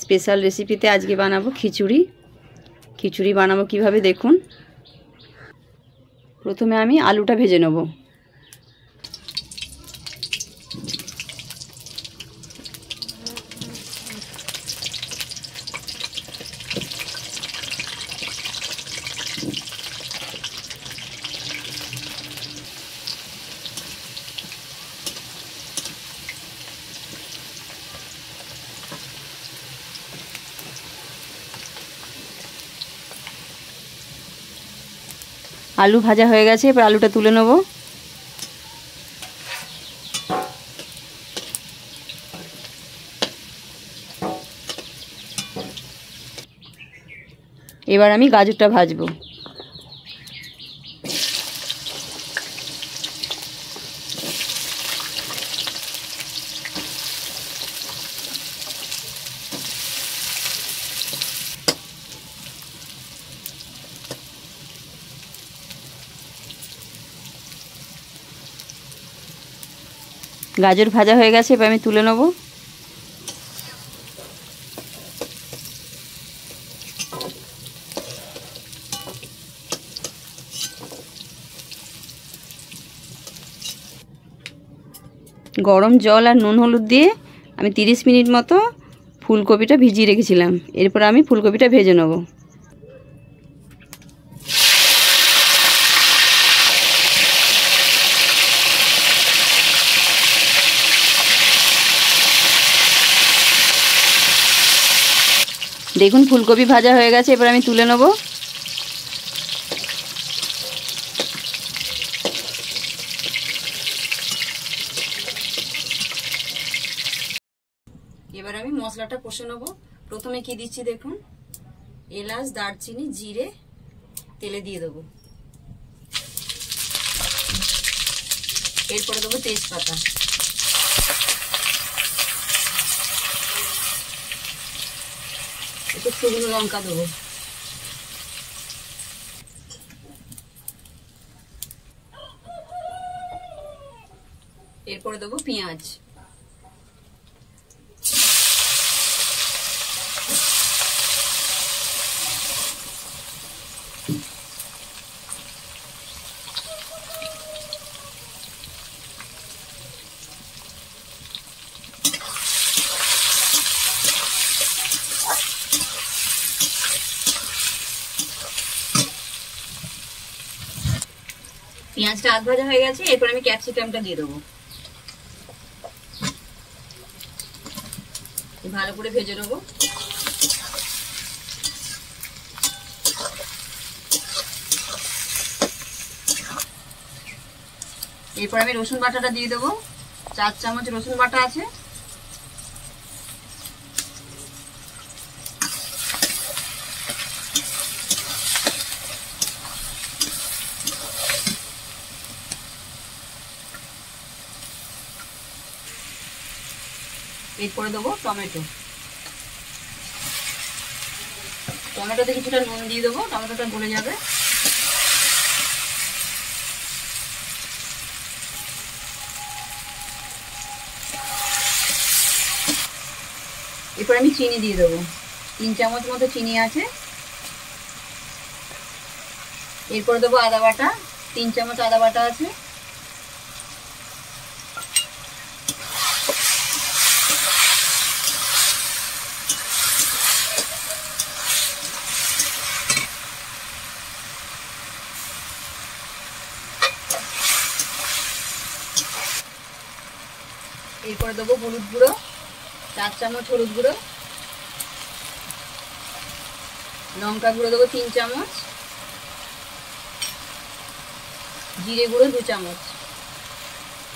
Special রেসিপিতে আজকে বানাবো খিচুড়ি। খিচুড়ি বানাবো কিভাবে দেখুন। প্রথমে আমি আলুটা ভেজে নেব। আলু ভাজা হয়ে গেছে, এবার আলুটা তুলে নেব। এবার আমি গাজরটা ভাজবো। গাজর ভাজা হয়ে গেছে, এবার আমি তুলে নেব। গরম জল আর নুন হলুদ দিয়ে আমি 30 মিনিট মতো ফুলকপিটা ভিজিয়ে রেখেছিলাম। এরপর আমি ফুলকপিটা ভেজে নেব। দেখুন ফুলকপি ভাজা হয়ে গেছে, এবার আমি তুলে নেব। এবার আমি মশলাটা কষে নেব। প্রথমে কি দিচ্ছি দেখুন, এলাচ, দারচিনি, জিরে তেলে দিয়ে দেবো। এরপরে দেবো তেজপাতা, একটু শুকনো লঙ্কা দেবো, এরপরে দেবো পেঁয়াজ, পেঁয়াজটা আধ ভাজা হয়ে গেছে। এরপর আমি ক্যাপসিকামটা দিয়ে দেবো, ভালো করে ভেজে নেবো। এরপর আমি রসুন বাটাটা দিয়ে দেবো। 4 চামচ রসুন বাটা আছে। এরপরে দেবো টমেটো। টমেটোতে কিছুটা নুন দিয়ে দেবো, টমেটোটা গলে যাবে। এরপর আমি চিনি দিয়ে দেবো। 3 চামচ মতো চিনি আছে। এরপরে দেবো আদা বাটা, 3 চামচ আদা বাটা আছে। এরপরে দেবো হলুদ গুঁড়ো, 4 চামচ হলুদ গুঁড়ো। লঙ্কা গুঁড়ো দেবো 3 চামচ। জিরে গুঁড়ো 2 চামচ।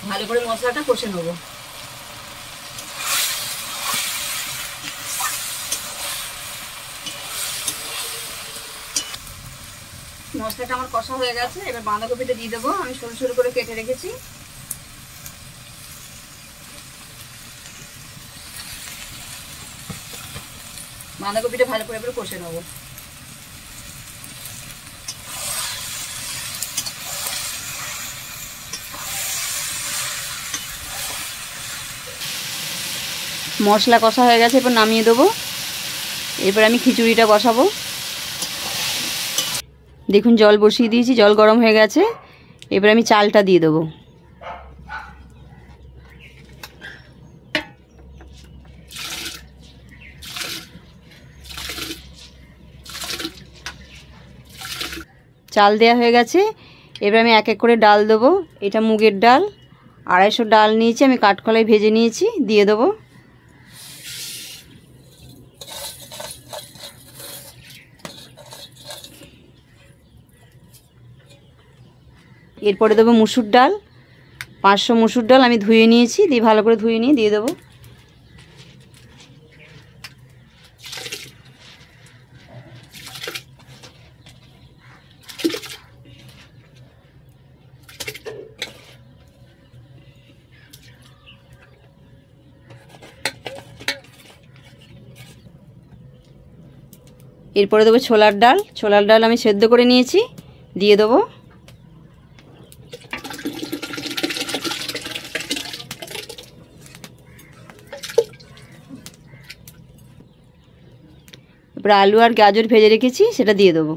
ভালো করে মশলাটা কষে নেব। মশলাটা আমার কষা হয়ে গেছে। এবার বাঁধাকপিটা দিয়ে দেবো, আমি সরু সরু করে কেটে রেখেছি। বাঁধাকপিটা ভালো করে এবার কষে নেব। মশলা কষা হয়ে গেছে, এবার নামিয়ে দেবো। এরপর আমি খিচুড়িটা বসাবো। দেখুন জল বসিয়ে দিয়েছি, জল গরম হয়ে গেছে। এবার আমি চালটা দিয়ে দেবো। চাল দেওয়া হয়ে গেছে। এবার আমি এক এক করে ডাল দেবো। এটা মুগের ডাল, 250 ডাল নিয়েছি, আমি কাঠকলাই ভেজে নিয়েছি, দিয়ে দেবো। এরপরে দেবো মুসুর ডাল, 500 মুসুর ডাল আমি ধুয়ে নিয়েছি, দিয়ে ভালো করে ধুয়ে নিয়ে দিয়ে দেবো। এরপরে দেবো ছোলার ডাল। ছোলার ডাল আমি সেদ্ধ করে নিয়েছি, দিয়ে দেবো। এরপরে আলু আর গাজর ভেজে রেখেছি, সেটা দিয়ে দেবো।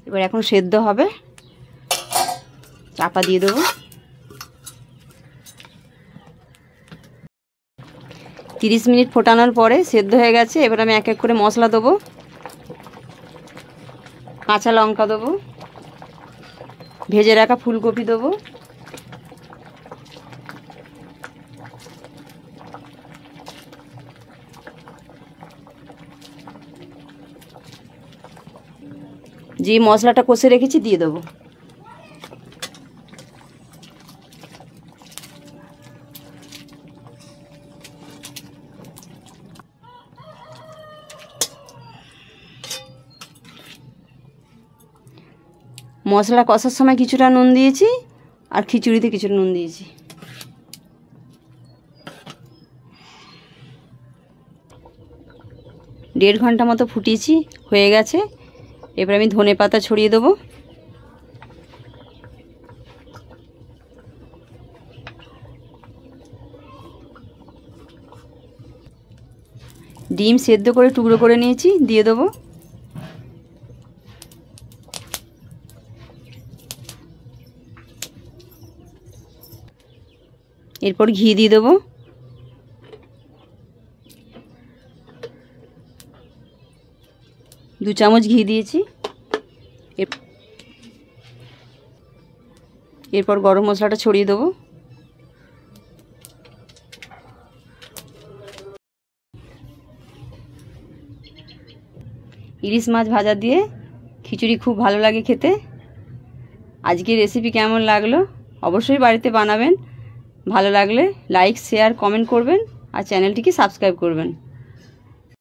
এবার এখন সেদ্ধ হবে, চাপা দিয়ে দেবো। 30 মিনিট ফোটানোর পরে সেদ্ধ হয়ে গেছে। এবার আমি এক এক করে মশলা দেবো। কাঁচা লঙ্কা দেবো, ভেজে রাখা ফুলকপি দেবো, যে মশলাটা কষে রেখেছি দিয়ে দেবো। মশলা কষার সময় কিছুটা নুন দিয়েছি, আর খিচুড়িতে কিছুটা নুন দিয়েছি। দেড় ঘন্টা মতো ফুটিয়েছি, হয়ে গেছে। এবার আমি ধনেপাতা ছড়িয়ে দেবো। ডিম সেদ্ধ করে টুকরো করে নিয়েছি, দিয়ে দেবো। এরপর ঘি দিয়ে দেবো। 2 চামচ ঘি দিয়েছি। এরপর গরম মশলাটা ছড়িয়ে দেবো। ইলিশ মাছ ভাজা দিয়ে খিচুড়ি খুব ভালো লাগে খেতে। আজকের রেসিপি কেমন লাগলো অবশ্যই বাড়িতে বানাবেন। ভালো লাগলে লাইক, শেয়ার, কমেন্ট করবেন আর চ্যানেলটিকে সাবস্ক্রাইব করবেন।